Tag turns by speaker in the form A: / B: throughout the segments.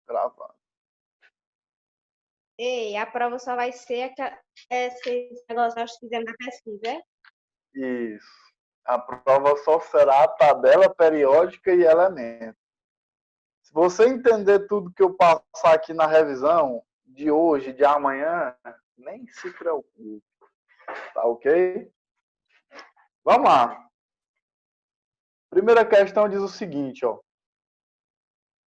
A: Gravando.
B: Ei, a prova só vai ser esses negócios que nós fizemos na pesquisa, é?
A: Isso. A prova só será a tabela periódica e elementos. Se você entender tudo que eu passar aqui na revisão, de hoje, de amanhã, nem se preocupe. Tá ok? Vamos lá. Primeira questão diz o seguinte, ó.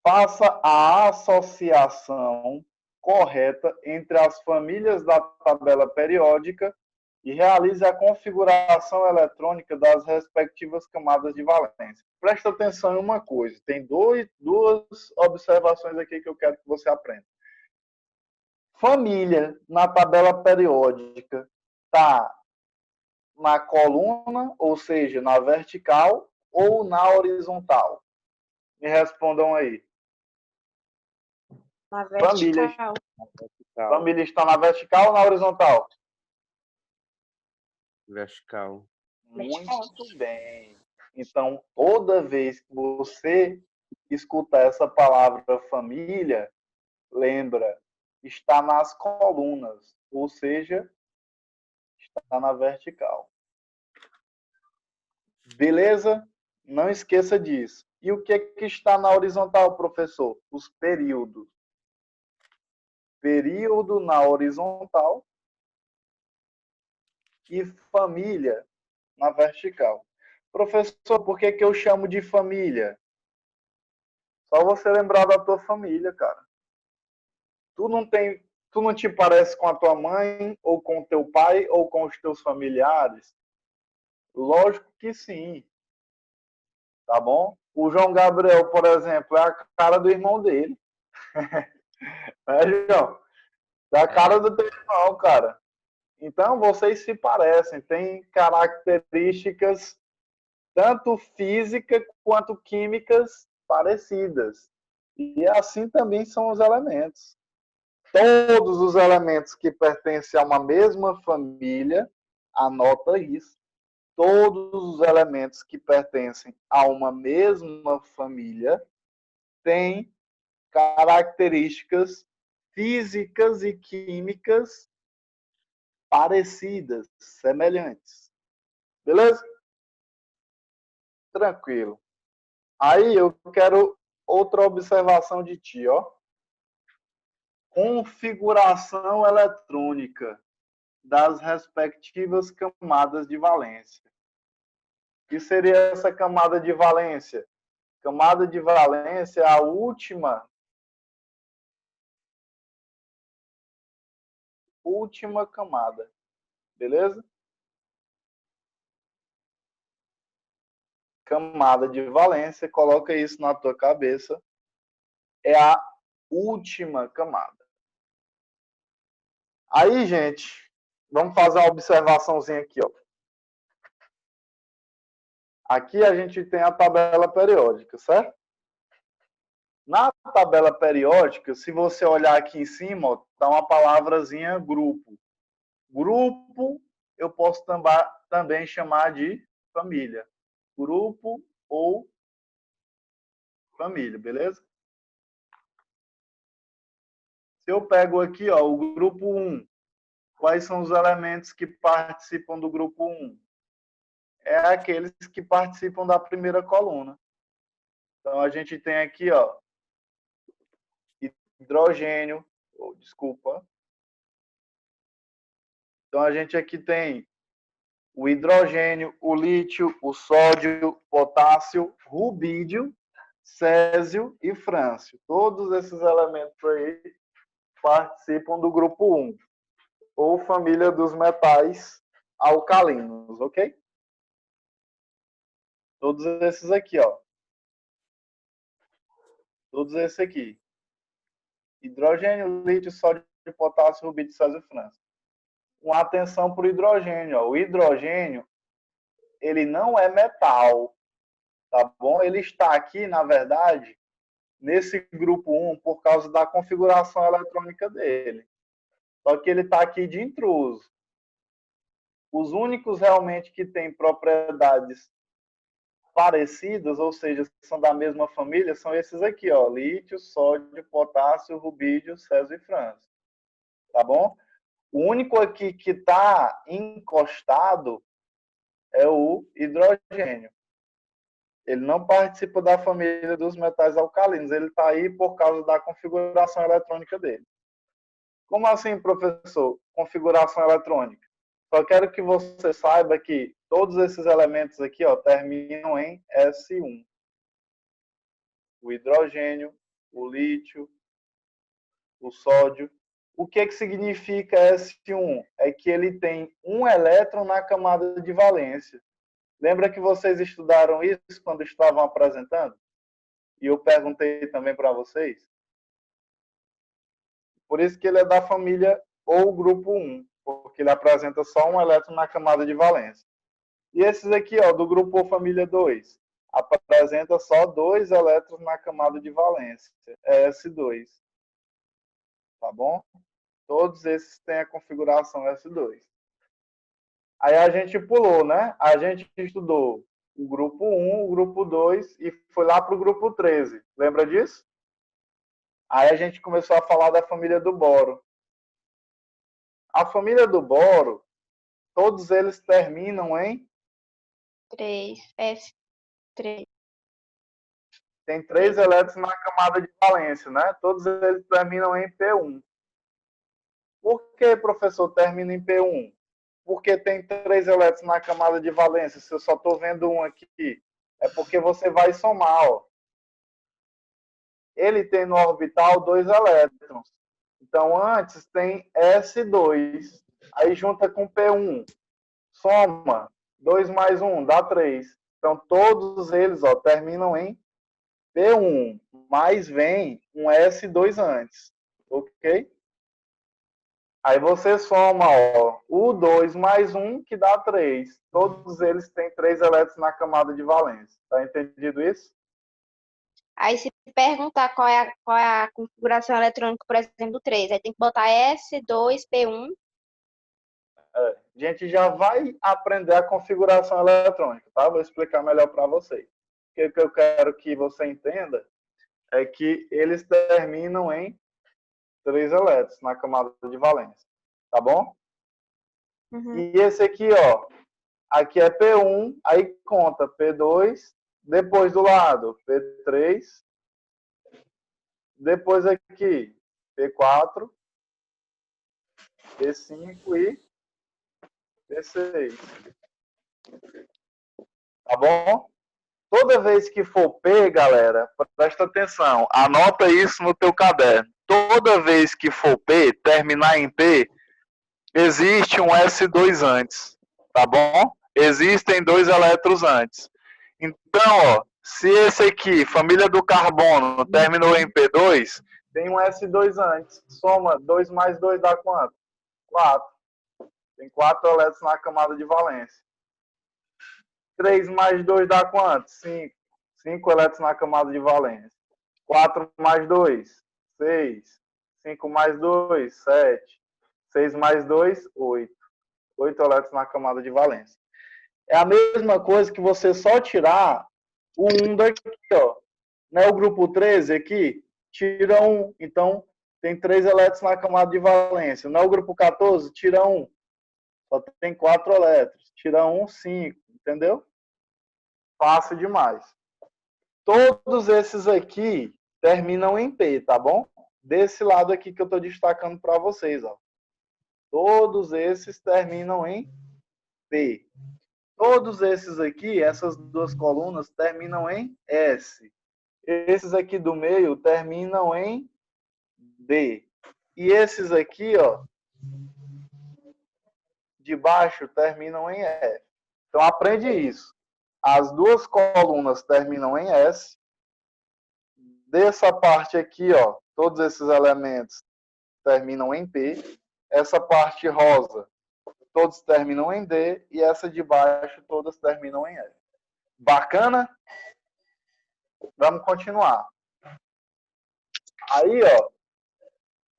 A: Faça a associação correta entre as famílias da tabela periódica e realize a configuração eletrônica das respectivas camadas de valência. Presta atenção em uma coisa. Tem duas observações aqui que eu quero que você aprenda. Família na tabela periódica está na coluna, ou seja, na vertical ou na horizontal? Me respondam aí.
B: Na vertical.
A: Família está na vertical ou na horizontal?
C: Vertical.
A: Muito bem. Então, toda vez que você escutar essa palavra família, lembra, está nas colunas, ou seja, está na vertical. Beleza? Não esqueça disso. E o que é que está na horizontal, professor? Os períodos. Período na horizontal e família na vertical. Professor, por que eu chamo de família? Só você lembrar da tua família, cara. Tu não te parece com a tua mãe, ou com o teu pai, ou com os teus familiares? Lógico que sim. Tá bom? O João Gabriel, por exemplo, é a cara do irmão dele. João? É a cara do teu irmão, cara. Então, vocês se parecem, têm características tanto físicas quanto químicas parecidas. E assim também são os elementos. Todos os elementos que pertencem a uma mesma família, anota isso. Todos os elementos que pertencem a uma mesma família têm características físicas e químicas parecidas, semelhantes. Beleza? Tranquilo. Aí eu quero outra observação de ti, ó. Configuração eletrônica das respectivas camadas de valência. O que seria essa camada de valência? Camada de valência é a última camada. Beleza? Camada de valência, coloca isso na tua cabeça, é a última camada. Aí, gente, vamos fazer uma observaçãozinha aqui, ó. Aqui a gente tem a tabela periódica, certo? Na tabela periódica, se você olhar aqui em cima, ó, tá uma palavrazinha grupo. Grupo, eu posso também chamar de família. Grupo ou família, beleza? Se eu pego aqui, ó, o grupo 1, quais são os elementos que participam do grupo 1? É aqueles que participam da primeira coluna. Então, a gente tem aqui, ó, hidrogênio, desculpa. Então, a gente aqui tem o hidrogênio, o lítio, o sódio, potássio, rubídio, césio e frâncio. Todos esses elementos aí participam do grupo 1, ou família dos metais alcalinos, ok? Todos esses aqui, ó. Todos esses aqui. Hidrogênio, lítio, sódio, potássio, rubídio, césio e frâncio. Uma atenção para o hidrogênio, ó. O hidrogênio, ele não é metal, tá bom? Ele está aqui, na verdade, nesse grupo 1 por causa da configuração eletrônica dele. Só que ele está aqui de intruso. Os únicos realmente que têm propriedades parecidos, ou seja, são da mesma família, são esses aqui, ó, lítio, sódio, potássio, rubídio, césio e frâncio. Tá bom? O único aqui que está encostado é o hidrogênio. Ele não participa da família dos metais alcalinos, ele está aí por causa da configuração eletrônica dele. Como assim, professor? Configuração eletrônica. Só quero que você saiba que todos esses elementos aqui, ó, terminam em S1. O hidrogênio, o lítio, o sódio. O que significa S1? É que ele tem um elétron na camada de valência. Lembra que vocês estudaram isso quando estavam apresentando? E eu perguntei também para vocês. Por isso que ele é da família ou grupo 1, porque ele apresenta só um elétron na camada de valência. E esses aqui, ó, do grupo ou família 2, apresenta só 2 elétrons na camada de valência, S2. Tá bom? Todos esses têm a configuração S2. Aí a gente pulou, né? A gente estudou o grupo 1, o grupo 2 e foi lá para o grupo 13. Lembra disso? Aí a gente começou a falar da família do boro. A família do boro, todos eles terminam em
B: 3, F3.
A: Tem 3 elétrons na camada de valência, né? Todos eles terminam em P1. Por que, professor, termina em P1? Porque tem 3 elétrons na camada de valência. Se eu só estou vendo um aqui, é porque você vai somar, ó. Ele tem no orbital 2 elétrons. Então, antes tem S2. Aí junta com P1. Soma. 2 mais 1 dá 3. Então, todos eles, ó, terminam em P1. Mas vem um S2 antes. Ok? Aí você soma, ó, o 2 mais 1, que dá 3. Todos eles têm 3 elétrons na camada de valência. Tá entendido isso?
B: Aí se perguntar qual é a configuração eletrônica, por exemplo, do 3, aí tem que botar S2P1.
A: A gente já vai aprender a configuração eletrônica, tá? Vou explicar melhor para vocês. O que eu quero que você entenda é que eles terminam em 3 elétrons na camada de valência. Tá bom?
B: Uhum.
A: E esse aqui, ó, aqui é P1, aí conta P2, depois do lado P3, depois aqui P4, P5 e P6. Tá bom? Toda vez que for P, galera, presta atenção, anota isso no teu caderno. Toda vez que for P, terminar em P, existe um S2 antes, tá bom? Existem 2 elétrons antes. Então, ó, se esse aqui, família do carbono, terminou em P2, tem um S2 antes. Soma 2 mais 2 dá quanto? 4. Tem 4 elétrons na camada de valência. 3 mais 2 dá quanto? 5. 5 elétrons na camada de valência. 4 mais 2, 6. 5 mais 2, 7. 6 mais 2, 8. 8 elétrons na camada de valência. É a mesma coisa que você só tirar o 1 daqui, ó. Não é o grupo 13 aqui? Tira 1. Então, tem 3 elétrons na camada de valência. Não é o grupo 14? Tira 1. Só tem 4 elétrons. Tira 1, 5. Entendeu? Fácil demais. Todos esses aqui terminam em P, tá bom? Desse lado aqui que eu estou destacando para vocês, ó. Todos esses terminam em P. Todos esses aqui, essas duas colunas, terminam em S. Esses aqui do meio terminam em D. E esses aqui, ó, de baixo, terminam em F. Então, aprende isso. As duas colunas terminam em S. Dessa parte aqui, ó, todos esses elementos terminam em P. Essa parte rosa, todos terminam em D. E essa de baixo, todas terminam em F. Bacana? Vamos continuar. Aí, ó,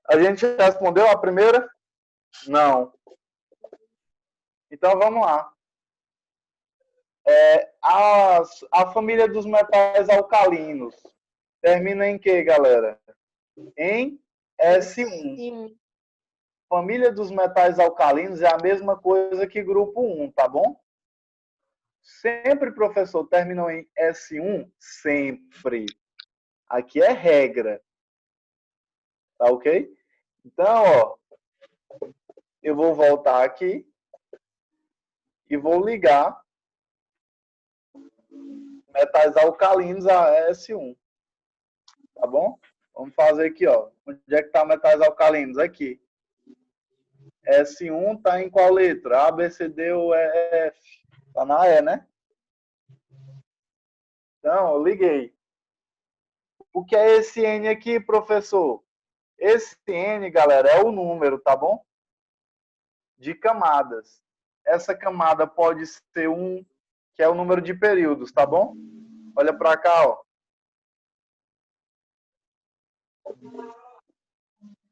A: a gente respondeu a primeira? Não. Então, vamos lá. A família dos metais alcalinos termina em que, galera? Em S1.
B: Sim.
A: Família dos metais alcalinos é a mesma coisa que grupo 1, tá bom? Sempre, professor, terminou em S1? Sempre. Aqui é regra. Tá ok? Então, ó, eu vou voltar aqui e vou ligar metais alcalinos a S1. Tá bom? Vamos fazer aqui, ó. Onde é que tá metais alcalinos? Aqui. S1 tá em qual letra? A, B, C, D ou E, F? Tá na E, né? Então, eu liguei. O que é esse N aqui, professor? Esse N, galera, é o número, tá bom? De camadas. Essa camada pode ser 1, que é o número de períodos, tá bom? Olha para cá, ó.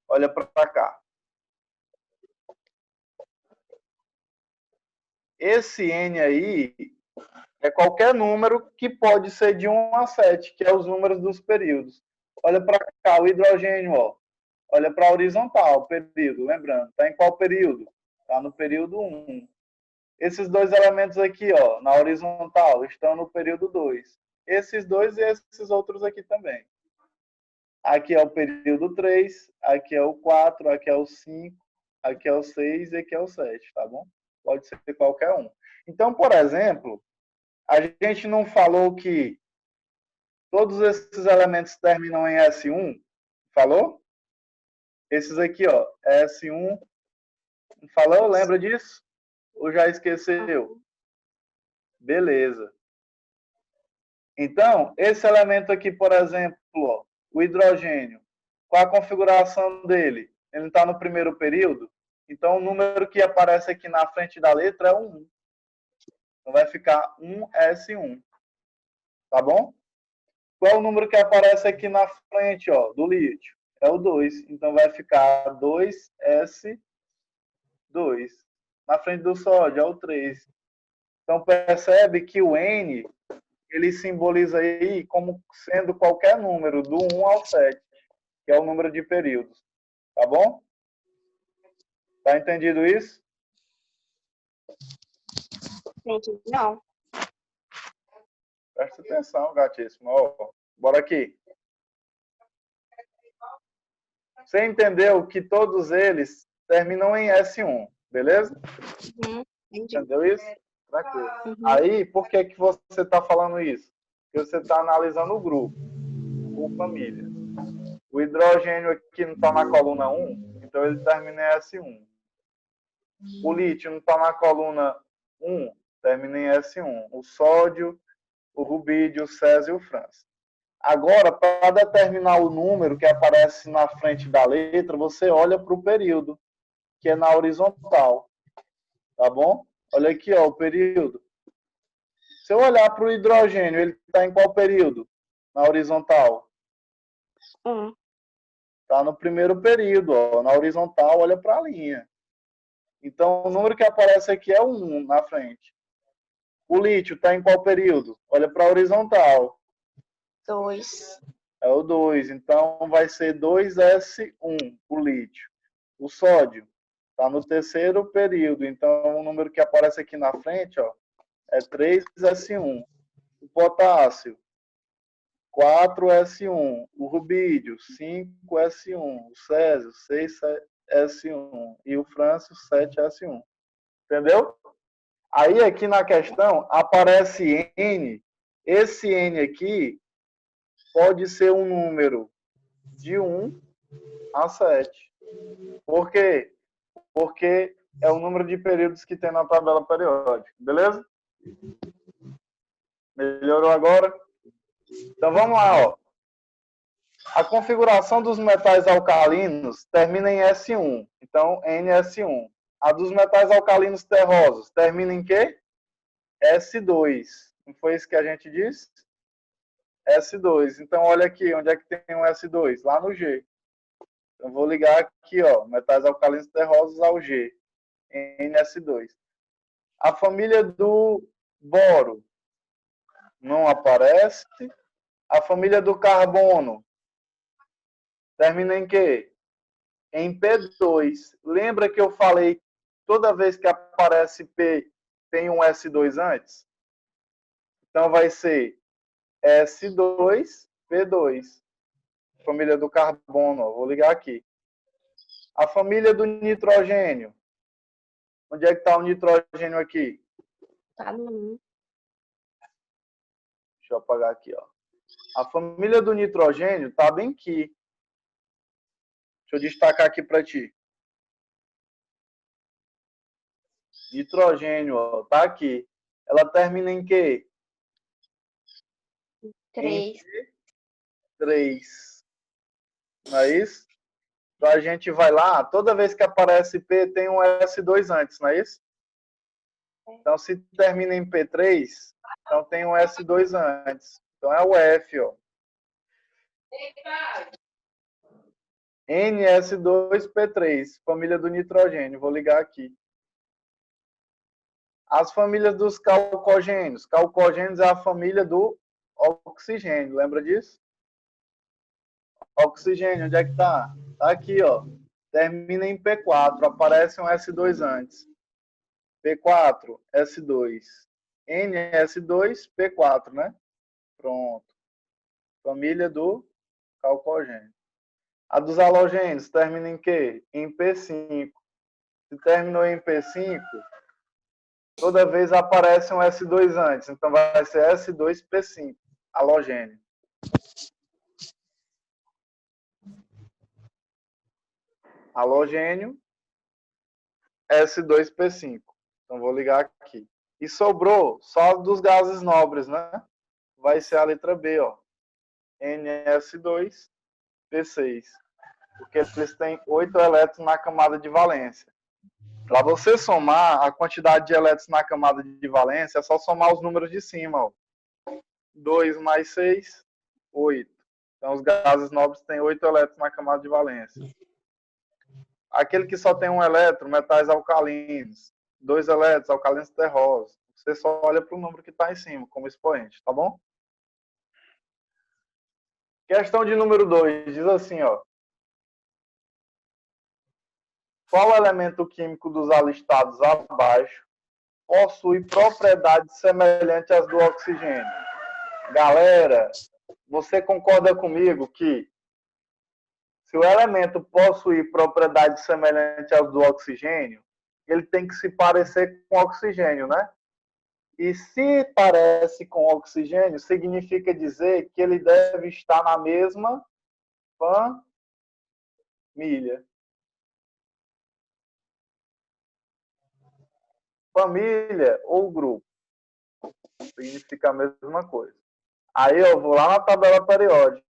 A: Olha para cá. Esse N aí é qualquer número que pode ser de 1 a 7, que é os números dos períodos. Olha para cá, o hidrogênio, ó. Olha para a horizontal, período, lembrando. Está em qual período? Está no período 1. Esses dois elementos aqui, ó, na horizontal, estão no período 2. Esses dois e esses outros aqui também. Aqui é o período 3, aqui é o 4, aqui é o 5, aqui é o 6 e aqui é o 7, tá bom? Pode ser qualquer um. Então, por exemplo, a gente não falou que todos esses elementos terminam em S1? Falou? Esses aqui, ó, S1. Falou? Lembra disso? Ou já esqueceu? Beleza. Então, esse elemento aqui, por exemplo, ó, o hidrogênio, qual a configuração dele? Ele está no primeiro período? Então, o número que aparece aqui na frente da letra é o 1. Então, vai ficar 1S1. Tá bom? Qual é o número que aparece aqui na frente, ó, do lítio? É o 2. Então, vai ficar 2S2. Na frente do sódio é o 3. Então, percebe que o N, ele simboliza aí como sendo qualquer número, do 1 ao 7, que é o número de períodos. Tá bom? Tá entendido isso?
B: Entendi. Não.
A: Presta atenção, gatíssimo. Ó, bora aqui. Você entendeu que todos eles terminam em S1, beleza?
B: Uhum. Entendi.
A: Entendeu isso? Tranquilo.
B: Uhum.
A: Aí, por que que você está falando isso? Porque você está analisando o grupo, por família. O hidrogênio aqui não está na coluna 1, então ele termina em S1. O lítio não está na coluna 1, termina em S1. O sódio, o rubídio, o césio e o frâncio. Agora, para determinar o número que aparece na frente da letra, você olha para o período, que é na horizontal. Tá bom? Olha aqui, ó, o período. Se eu olhar para o hidrogênio, ele está em qual período? Na horizontal. Está no primeiro período, ó, na horizontal, olha para a linha. Então, o número que aparece aqui é o 1 na frente. O lítio está em qual período? Olha para a horizontal.
B: 2.
A: É o 2. Então, vai ser 2S1, o lítio. O sódio está no terceiro período. Então, o número que aparece aqui na frente, ó, é 3S1. O potássio, 4S1. O rubídio, 5S1. O césio, 6S1. E o frâncio, 7S1. Entendeu? Aí, aqui na questão, aparece N. Esse N aqui pode ser um número de 1 a 7. Por quê? Porque é o número de períodos que tem na tabela periódica. Beleza? Melhorou agora? Então, vamos lá, ó. A configuração dos metais alcalinos termina em S1. Então, NS1. A dos metais alcalinos terrosos termina em quê? S2. Não foi isso que a gente disse? S2. Então, olha aqui, onde é que tem um S2? Lá no G. Então, vou ligar aqui, ó, metais alcalinos terrosos ao G. NS2. A família do boro Não aparece. A família do carbono termina em quê? Em P2. Lembra que eu falei toda vez que aparece P tem um S2 antes? Então vai ser S2, P2. Família do carbono, ó, vou ligar aqui. A família do nitrogênio. Onde é que está o nitrogênio aqui?
B: Tá no 1.
A: Deixa eu apagar aqui, ó. A família do nitrogênio está bem aqui. Deixa eu destacar aqui para ti. Nitrogênio, ó, tá aqui. Ela termina em quê?
B: 3.
A: Em 3. Não é isso? Então a gente vai lá, toda vez que aparece P tem um S2 antes, não é isso? Então se termina em P3, então tem um S2 antes. Então é o F, ó. NS2P3, família do nitrogênio. Vou ligar aqui. As famílias dos calcogênios. Calcogênios é a família do oxigênio. Lembra disso? Oxigênio, onde é que tá? Tá aqui, ó. Termina em P4. Aparece um S2 antes. P4, S2. NS2, P4, né? Pronto. Família do calcogênio. A dos halogênios termina em quê? Em P5. Se terminou em P5, toda vez aparece um S2 antes. Então vai ser S2P5, halogênio. Halogênio, S2P5. Então vou ligar aqui. E sobrou só dos gases nobres, né? Vai ser a letra B, ó. NS2P6. Porque eles têm 8 elétrons na camada de valência. Para você somar a quantidade de elétrons na camada de valência, é só somar os números de cima, ó. 2 mais 6, 8. Então, os gases nobres têm 8 elétrons na camada de valência. Aquele que só tem um elétron, metais alcalinos. 2 elétrons, alcalinos terrosos. Você só olha para o número que está em cima, como expoente, tá bom? Questão de número 2, diz assim, ó. Qual elemento químico dos alistados abaixo possui propriedades semelhantes às do oxigênio? Galera, você concorda comigo que se o elemento possuir propriedades semelhantes às do oxigênio, ele tem que se parecer com oxigênio, né? E se parece com oxigênio, significa dizer que ele deve estar na mesma família. Família ou grupo. Significa a mesma coisa. Aí eu vou lá na tabela periódica.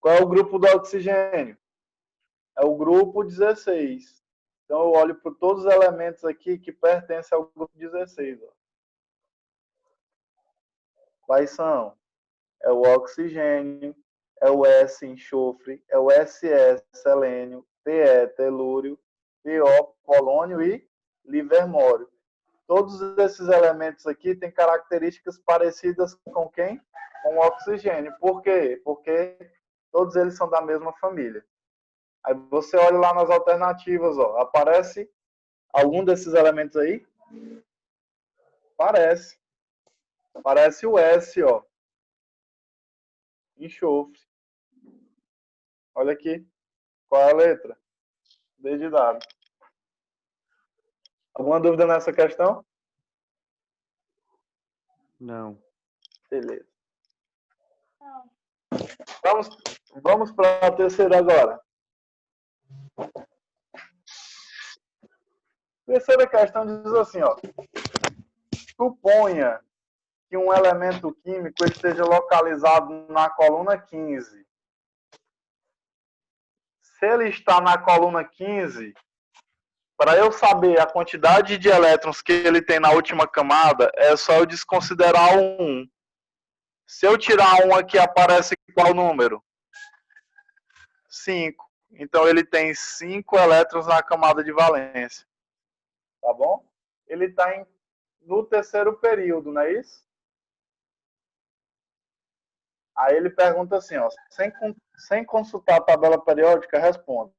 A: Qual é o grupo do oxigênio? É o grupo 16. Então eu olho por todos os elementos aqui que pertencem ao grupo 16. Ó. Quais são? É o oxigênio, é o S, enxofre, é o SS, selênio, Te, telúrio, Po, polônio e livermório. Todos esses elementos aqui têm características parecidas com quem? Com o oxigênio. Por quê? Porque todos eles são da mesma família. Aí você olha lá nas alternativas, ó, aparece algum desses elementos aí? Parece. Parece o S, ó. Enxofre. Olha aqui. Qual é a letra? D de dado. Alguma dúvida nessa questão?
C: Não.
A: Beleza. Vamos para a terceira agora. Terceira questão diz assim, ó. Suponha que um elemento químico esteja localizado na coluna 15. Se ele está na coluna 15, para eu saber a quantidade de elétrons que ele tem na última camada, é só eu desconsiderar o 1. Se eu tirar 1 aqui, aparece qual número? 5. Então ele tem 5 elétrons na camada de valência. Tá bom? Ele está no terceiro período, não é isso? Aí ele pergunta assim, ó, sem consultar a tabela periódica, responda.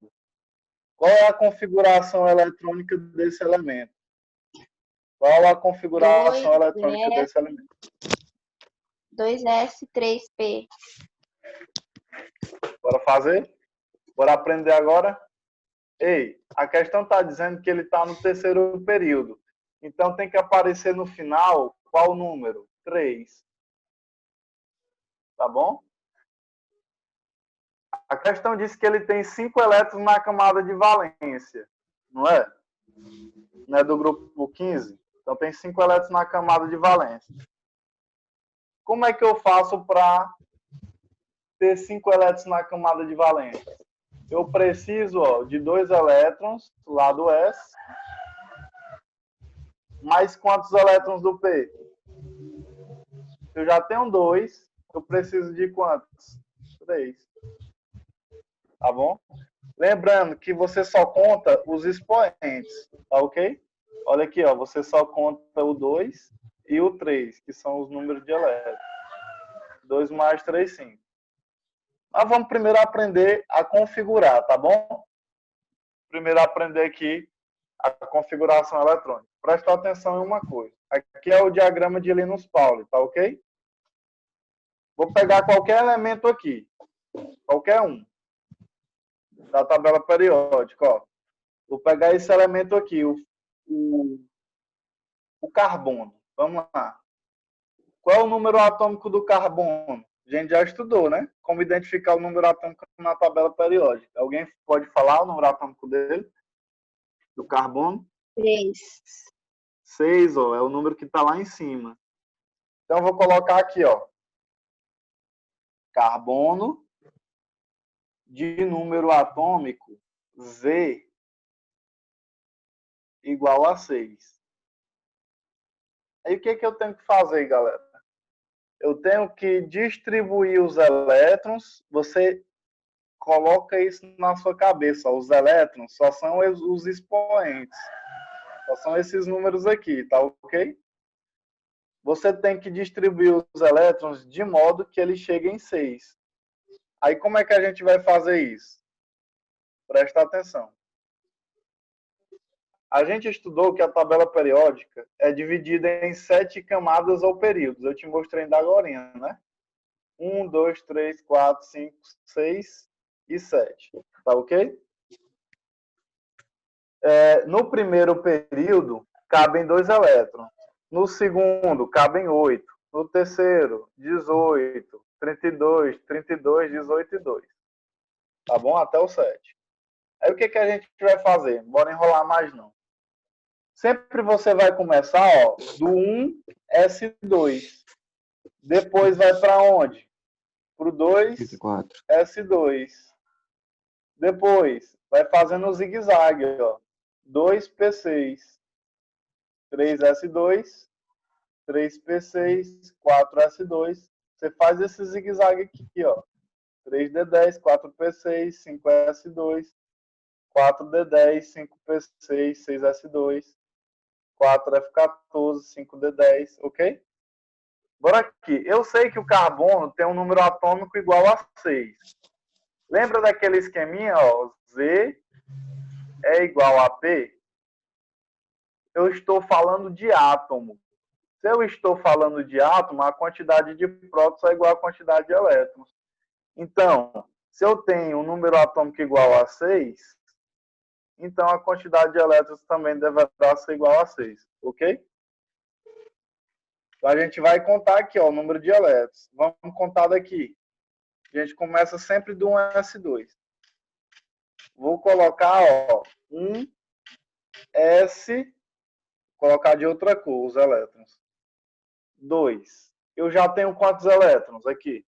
A: Qual é a configuração eletrônica desse elemento? Qual a configuração eletrônica desse elemento?
B: 2S3P.
A: Bora fazer? Bora aprender agora? Ei, a questão está dizendo que ele está no terceiro período. Então tem que aparecer no final qual número? 3. Tá bom? A questão diz que ele tem 5 elétrons na camada de valência. Não é? Não é do grupo 15? Então tem 5 elétrons na camada de valência. Como é que eu faço para ter 5 elétrons na camada de valência? Eu preciso, ó, de 2 elétrons do lado S, mais quantos elétrons do P? Eu já tenho 2, eu preciso de quantos? 3. Tá bom? Lembrando que você só conta os expoentes, tá ok? Olha aqui, ó, você só conta o 2 e o 3, que são os números de elétrons. 2 mais 3, 5. Nós vamos primeiro aprender a configurar, tá bom? Primeiro aprender aqui a configuração eletrônica. Presta atenção em uma coisa. Aqui é o diagrama de Linus Pauling, tá ok? Vou pegar qualquer elemento aqui, qualquer um, da tabela periódica, ó. Vou pegar esse elemento aqui, o carbono. Vamos lá. Qual é o número atômico do carbono? A gente já estudou, né? Como identificar o número atômico na tabela periódica. Alguém pode falar o número atômico dele? Do carbono?
B: 3.
A: 6, ó, é o número que está lá em cima. Então, eu vou colocar aqui, ó. Carbono de número atômico Z igual a 6. Aí, o que eu tenho que fazer, galera? Eu tenho que distribuir os elétrons. Você coloca isso na sua cabeça. Os elétrons só são os expoentes. Só são esses números aqui, tá ok? Você tem que distribuir os elétrons de modo que eles cheguem em 6. Aí como é que a gente vai fazer isso? Presta atenção. A gente estudou que a tabela periódica é dividida em 7 camadas ou períodos. Eu te mostrei ainda agora, né? 1, 2, 3, 4, 5, 6 e 7. Tá ok? No primeiro período, cabem 2 elétrons. No segundo, cabem 8. No terceiro, 18, 32, 32, 18 e 2. Tá bom? Até o 7. Aí o que a gente vai fazer? Bora enrolar mais não. Sempre você vai começar, ó, do 1S2. Depois vai para onde? Para o 2S2. Depois vai fazendo o zigue-zague, ó. 2P6. 3S2. 3P6. 4S2. Você faz esse zigue-zague aqui, ó. 3D10, 4P6, 5S2, 4D10, 5P6, 6S2, 4F14, 5D10, ok? Bora aqui. Eu sei que o carbono tem um número atômico igual a 6. Lembra daquele esqueminha, ó? Z é igual a P? Eu estou falando de átomo. Se eu estou falando de átomo, a quantidade de prótons é igual à quantidade de elétrons. Então, se eu tenho um número atômico igual a 6, então a quantidade de elétrons também deverá ser igual a 6, ok? Então a gente vai contar aqui, ó, o número de elétrons. Vamos contar daqui. A gente começa sempre do 1s2. Vou colocar, ó, 1s, colocar de outra cor os elétrons. 2. Eu já tenho quantos elétrons aqui?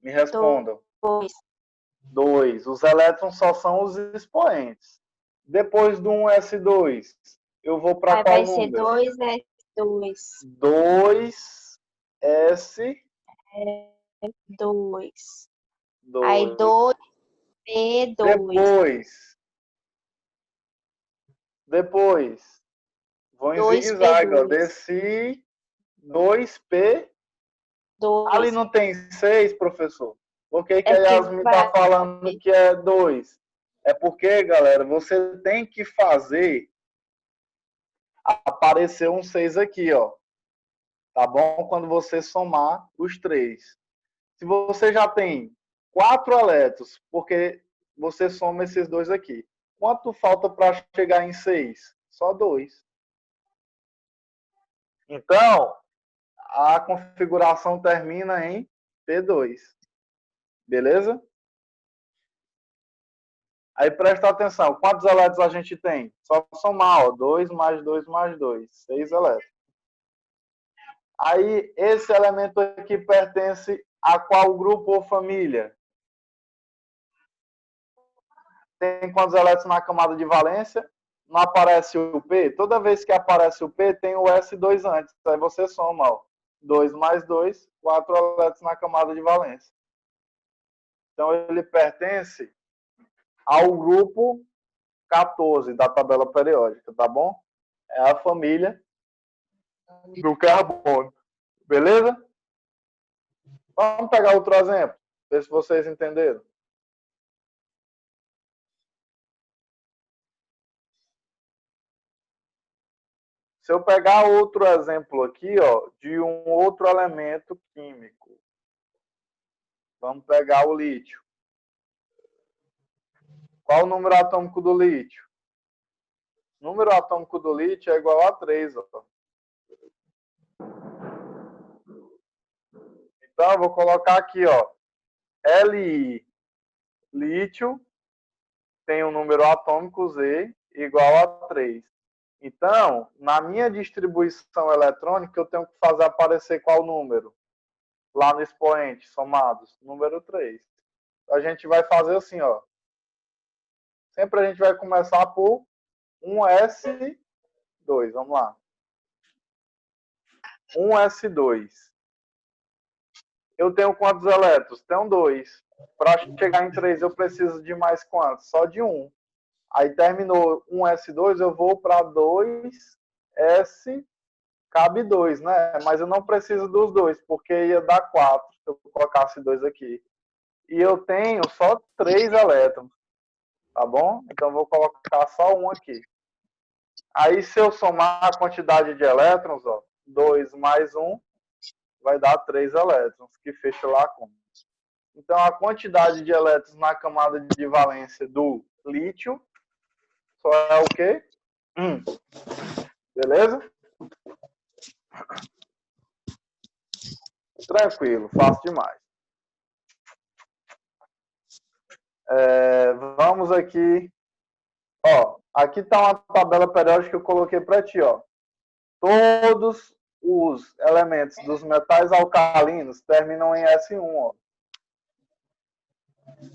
A: Me respondam.
B: 2.
A: 2. Os elétrons só são os expoentes. Depois do 1s2, eu vou para qual número?
B: Vai ser 2S2.
A: 2s2.
B: 2. Aí 2P2.
A: Depois, vou em zigue-zague, ó. Desci 2P2. Ali
B: 2.
A: não tem 6, professor? Por que que
B: É
A: a
B: que
A: Yasmin está
B: vai.
A: falando que é 2? É porque, galera, você tem que fazer aparecer um 6 aqui, ó. Tá bom? Quando você somar os 3. Se você já tem 4 elétrons, porque você soma esses dois aqui. Quanto falta para chegar em 6? Só 2. Então, a configuração termina em P2. Beleza? Aí presta atenção, quantos elétrons a gente tem? Só somar, ó, 2 mais 2 mais 2, 6 elétrons. Aí, esse elemento aqui pertence a qual grupo ou família? Tem quantos elétrons na camada de valência? Não aparece o P? Toda vez que aparece o P, tem o S2 antes. Aí você soma, ó, 2 mais 2, 4 elétrons na camada de valência. Então, ele pertence ao grupo 14 da tabela periódica, tá bom? É a família do carbono. Beleza? Vamos pegar outro exemplo, ver se vocês entenderam. Se eu pegar outro exemplo aqui, ó, de um outro elemento químico. Vamos pegar o lítio. Qual o número atômico do lítio? O número atômico do lítio é igual a 3. Ó. Então, eu vou colocar aqui, ó, Li, lítio, tem um número atômico Z igual a 3. Então, na minha distribuição eletrônica, eu tenho que fazer aparecer qual número? Lá no expoente, somados, número 3. A gente vai fazer assim, ó. Sempre a gente vai começar por 1S2. Vamos lá. 1S2. Eu tenho quantos elétrons? Tenho 2. Para chegar em 3, eu preciso de mais quantos? Só de 1. Aí terminou 1S2, eu vou para 2S, cabe 2, né? Mas eu não preciso dos 2, porque ia dar 4 se eu colocasse 2 aqui. E eu tenho só 3 elétrons, tá bom? Então eu vou colocar só 1 aqui. Aí se eu somar a quantidade de elétrons, ó, 2 mais 1, vai dar 3 elétrons, que fecha lá com. Então a quantidade de elétrons na camada de valência do lítio só é o quê? 1. Beleza? Tranquilo, fácil demais. Vamos aqui. Ó, aqui está uma tabela periódica que eu coloquei para ti. Ó. Todos os elementos dos metais alcalinos terminam em S1. Ó.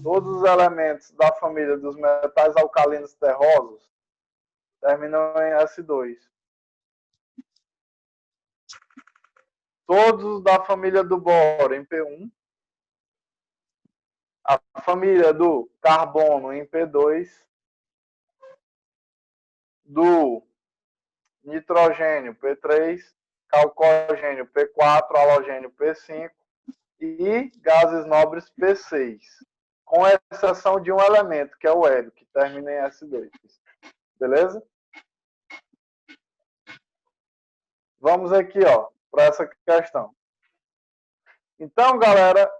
A: Todos os elementos da família dos metais alcalinos terrosos terminam em S2. Todos da família do boro em P1. A família do carbono em P2. Do nitrogênio P3. Calcogênio P4. Halogênio P5. E gases nobres P6. Com exceção de um elemento, que é o hélio, que termina em S2. Beleza? Vamos aqui, ó, para essa questão. Então, galera,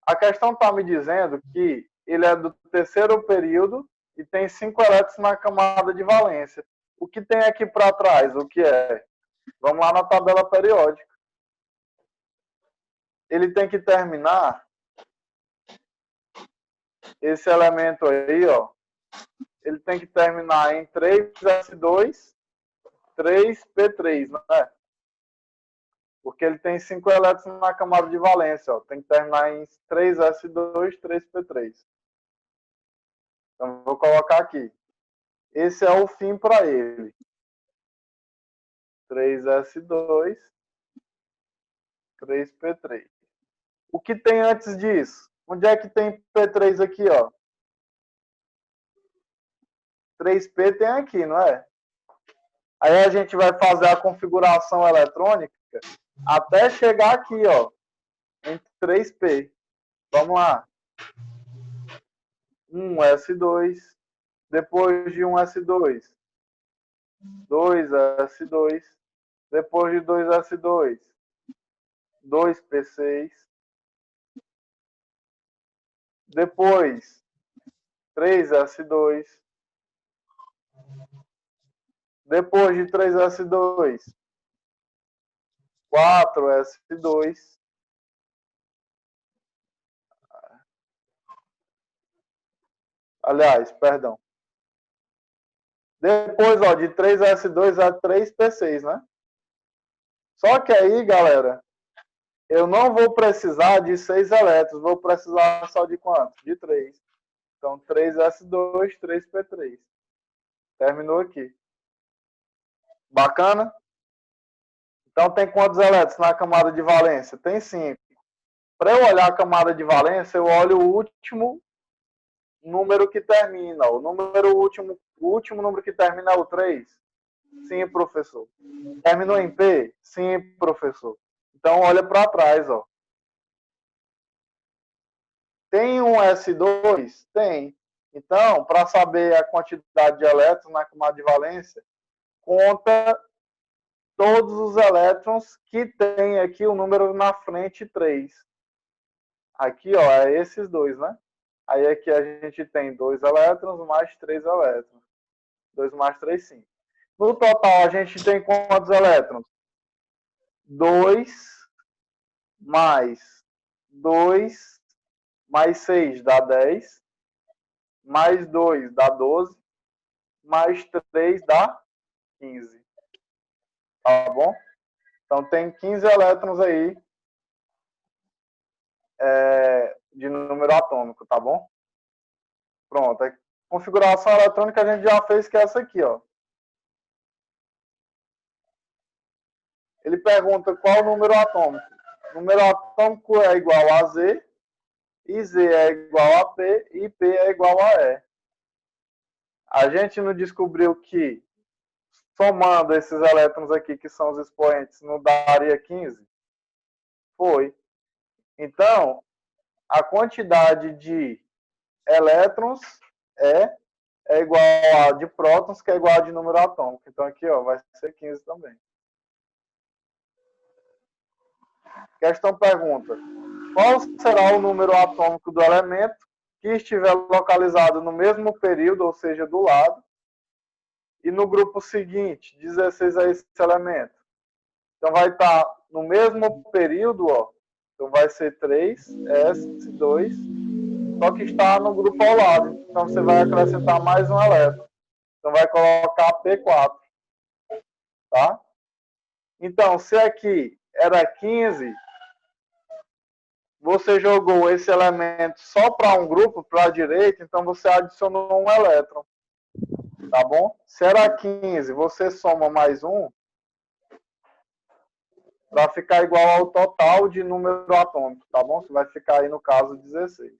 A: a questão está me dizendo que ele é do terceiro período e tem 5 elétrons na camada de valência. O que tem aqui para trás? O que é? Vamos lá na tabela periódica. Ele tem que terminar esse elemento aí, ó. Ele tem que terminar em 3S2, 3P3, não é? Porque ele tem 5 elétrons na camada de valência. Ó. Tem que terminar em 3S2, 3P3. Então, vou colocar aqui. Esse é o fim para ele. 3S2, 3P3. O que tem antes disso? Onde é que tem P3 aqui? Ó? 3P tem aqui, não é? Aí a gente vai fazer a configuração eletrônica até chegar aqui, ó. 3p. Vamos lá. 1s2. Depois de 1s2, 2s2. Depois de 2s2, 2p6. Depois, 3s2. Depois de 3s2, 4s2. Aliás, perdão. Depois, ó, de 3s2 a 3p6, né? Só que aí, galera, eu não vou precisar de 6 elétrons, vou precisar só de quanto? De 3. Então, 3s2, 3p3. Terminou aqui. Bacana? Então, tem quantos elétrons na camada de valência? Tem 5. Para eu olhar a camada de valência, eu olho o último número que termina. O último número que termina é o 3? Sim, professor. Terminou em P? Sim, professor. Então, olha para trás, ó. Tem um S2? Tem. Então, para saber a quantidade de elétrons na camada de valência, conta todos os elétrons que tem aqui o número na frente 3. Aqui, ó, é esses dois, né? Aí aqui a gente tem 2 elétrons mais 3 elétrons. 2 mais 3, 5. No total, a gente tem quantos elétrons? 2 mais 2 mais 6 dá 10. Mais 2 dá 12. Mais 3 dá 15. Tá bom? Então tem 15 elétrons aí de número atômico, tá bom? Pronto. A configuração eletrônica a gente já fez, que é essa aqui, ó. Ele pergunta qual o número atômico. O número atômico é igual a Z, e Z é igual a P, e P é igual a E. A gente não descobriu que, somando esses elétrons aqui, que são os expoentes, não daria 15? Foi. Então, a quantidade de elétrons é igual a de prótons, que é igual a de número atômico. Então, aqui, ó, vai ser 15 também. Questão pergunta: qual será o número atômico do elemento que estiver localizado no mesmo período, ou seja, do lado, e no grupo seguinte, 16 a esse elemento? Então, vai estar no mesmo período, ó. Então, vai ser 3s2, só que está no grupo ao lado. Então, você vai acrescentar mais um elétron. Então, vai colocar P4. Tá? Então, se aqui era 15, você jogou esse elemento só para um grupo, para a direita, então você adicionou um elétron. Tá bom? Se era 15, você soma mais um para ficar igual ao total de número atômico, tá bom? Você vai ficar aí no caso 16.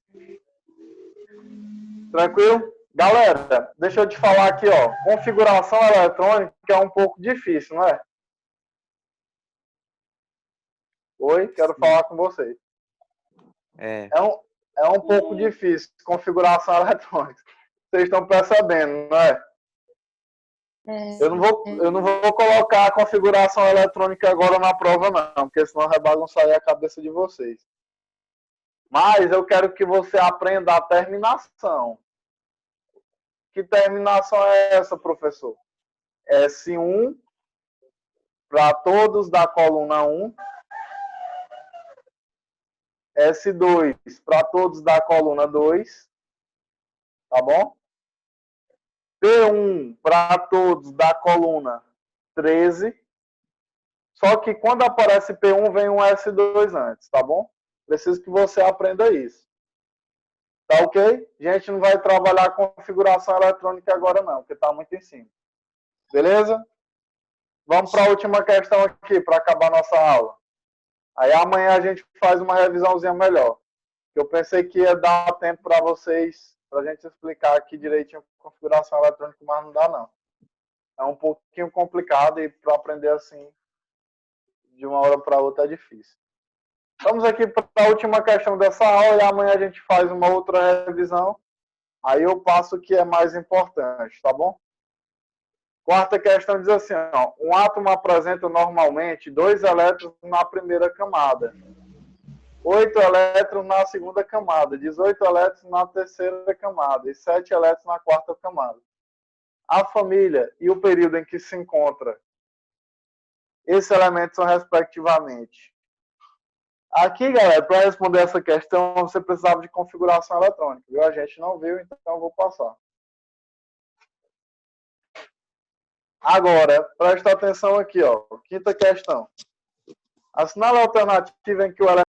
A: Tranquilo? Galera, deixa eu te falar aqui, ó. Configuração eletrônica é um pouco difícil, não é? Oi, quero falar com vocês. É um pouco difícil configuração eletrônica. Vocês estão percebendo, não é? Eu não vou colocar a configuração eletrônica agora na prova, não, porque senão vai bagunçar aí a cabeça de vocês. Mas eu quero que você aprenda a terminação. Que terminação é essa, professor? S1 para todos da coluna 1. S2 para todos da coluna 2. Tá bom? P1 para todos da coluna 13. Só que quando aparece P1, vem um S2 antes, tá bom? Preciso que você aprenda isso. Tá ok? A gente não vai trabalhar com configuração eletrônica agora não, porque tá muito em cima. Beleza? Vamos para a última questão aqui, para acabar nossa aula. Aí amanhã a gente faz uma revisãozinha melhor. Eu pensei que ia dar tempo para vocês, para a gente explicar aqui direitinho a configuração eletrônica, mas não dá não. É um pouquinho complicado e para aprender assim, de uma hora para outra, é difícil. Vamos aqui para a última questão dessa aula e amanhã a gente faz uma outra revisão. Aí eu passo o que é mais importante, tá bom? Quarta questão diz assim, ó, um átomo apresenta normalmente 2 elétrons na primeira camada, 8 elétrons na segunda camada, 18 elétrons na terceira camada e 7 elétrons na quarta camada. A família e o período em que se encontra esses elementos são respectivamente. Aqui, galera, para responder essa questão, você precisava de configuração eletrônica, viu? A gente não viu, então eu vou passar. Agora, presta atenção aqui, ó. Quinta questão. Assinale a alternativa em que o elemento